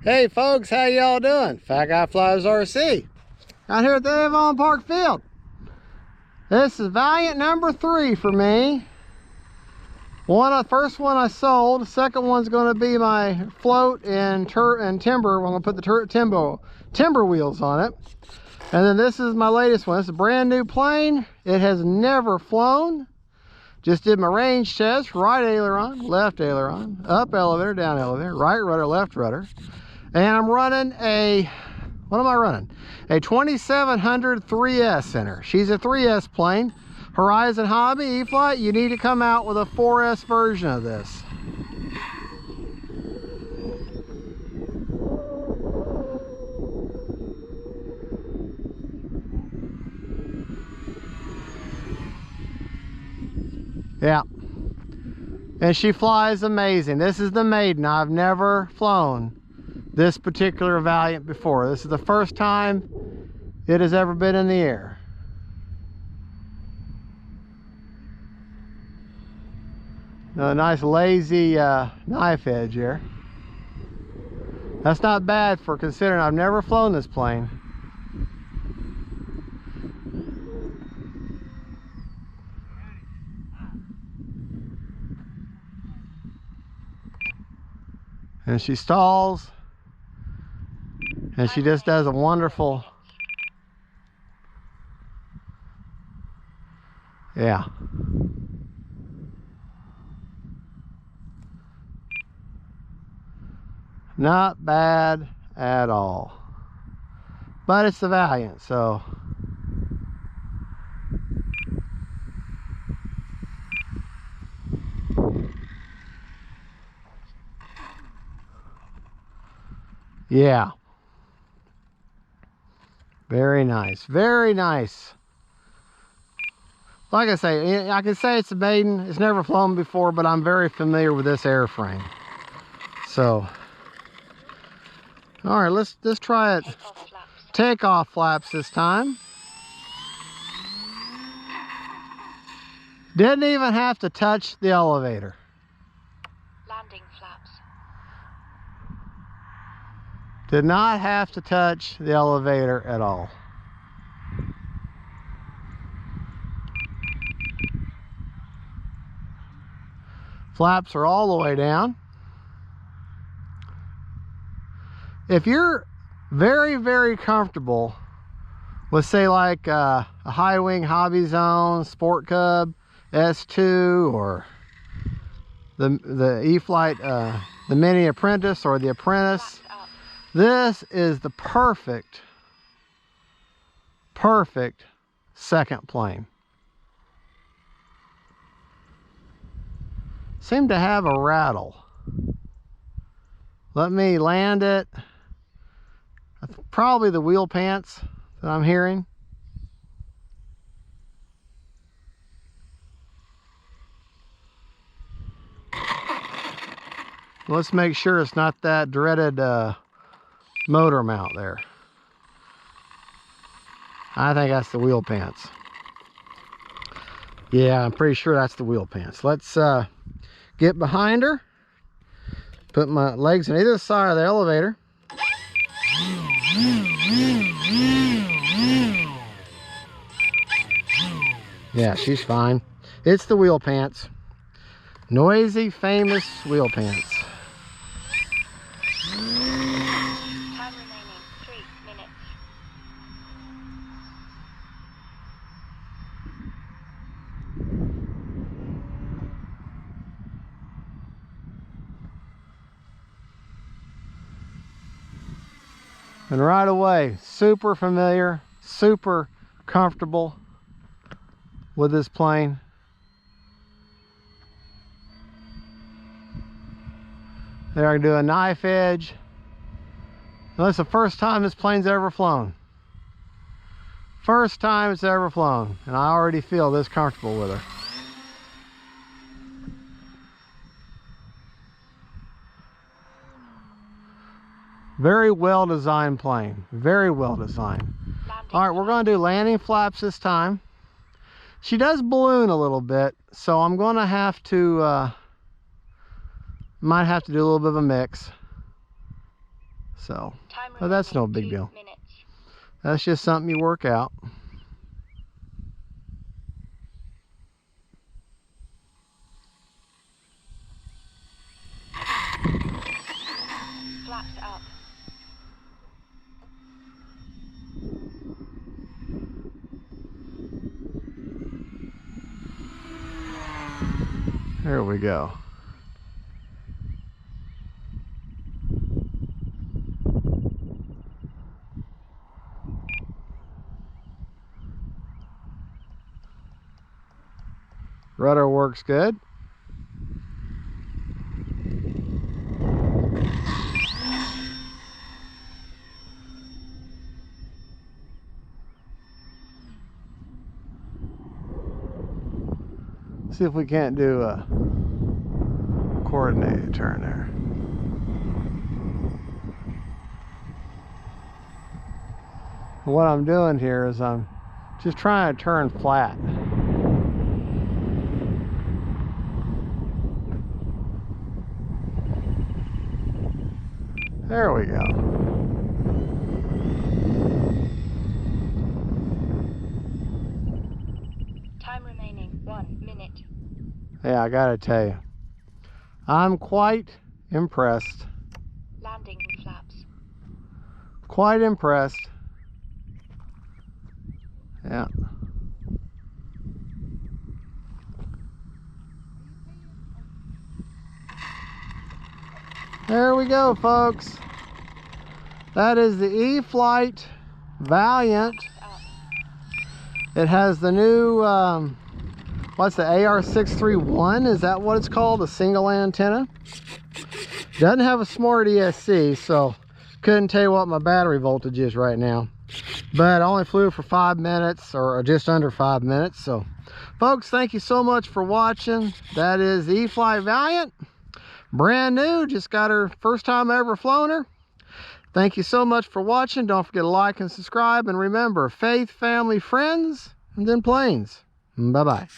Hey folks, how y'all doing? Fat Guy Flies RC out here at the Avon Park Field. This is Valiant number 3 for me. First one I sold. The second one's going to be my float and timber. I'm going to put the timber wheels on it. And then this is my latest one. It's a brand new plane. It has never flown. Just did my range test. Right aileron, left aileron, up elevator, down elevator, right rudder, left rudder. And I'm running what am I running? A 2700 3S in her. She's a 3S plane. Horizon Hobby, E-FLITE, you need to come out with a 4S version of this. Yeah. And she flies amazing. This is the Maiden. I've never flown this particular Valiant before. This is the first time it has ever been in the air. A nice lazy knife edge here. That's not bad for considering I've never flown this plane. And she stalls, and she just does a wonderful, yeah. Not bad at all. But it's the Valiant, so. Yeah. Very nice. Very nice. Like I say, I can say it's a Maiden. It's never flown before, but I'm very familiar with this airframe. So. All right, let's try it. Takeoff flaps this time. Didn't even have to touch the elevator. Landing flaps. Did not have to touch the elevator at all. Flaps are all the way down. If you're very, very comfortable with, say, like a high wing Hobby Zone, Sport Cub, S2, or the E-FLITE, the Mini Apprentice or the Apprentice, this is the perfect second plane. Seem to have a rattle. Let me land it. Probably the wheel pants that I'm hearing. Let's make sure it's not that dreaded motor mount there. I think that's the wheel pants. Yeah, I'm pretty sure that's the wheel pants. Let's get behind her. Put my legs on either side of the elevator. Yeah, she's fine. It's the wheel pants. Noisy, famous wheel pants. Time remaining 3 minutes. And right away, super familiar, super comfortable with this plane. There, I can do a knife edge. Well, that's the first time this plane's ever flown. First time it's ever flown, and I already feel this comfortable with her. Very well designed plane, very well designed. All right, we're going to do landing flaps this time. She does balloon a little bit, so I'm going to have to might have to do a little bit of a mix. So, Time but that's no big remaining 2 deal. minutes. That's just something you work out. Flaps up. There we go. Rudder works good. See if we can't do a coordinated turn there. What I'm doing here is I'm just trying to turn flat. There we go. Time remaining 1 minute. Yeah, I gotta tell you, I'm quite impressed. Landing flaps. Quite impressed. Yeah. There we go, folks. That is the E-FLITE Valiant. Up. It has the new, what's the AR631? Is that what it's called? A single antenna. Doesn't have a smart ESC, so couldn't tell you what my battery voltage is right now. But I only flew for 5 minutes, or just under 5 minutes. So, folks, thank you so much for watching. That is the E-FLITE Valiant. Brand new, just got her first time ever flown her. Thank you so much for watching. Don't forget to like and subscribe. And remember, faith, family, friends, and then planes. Bye-bye.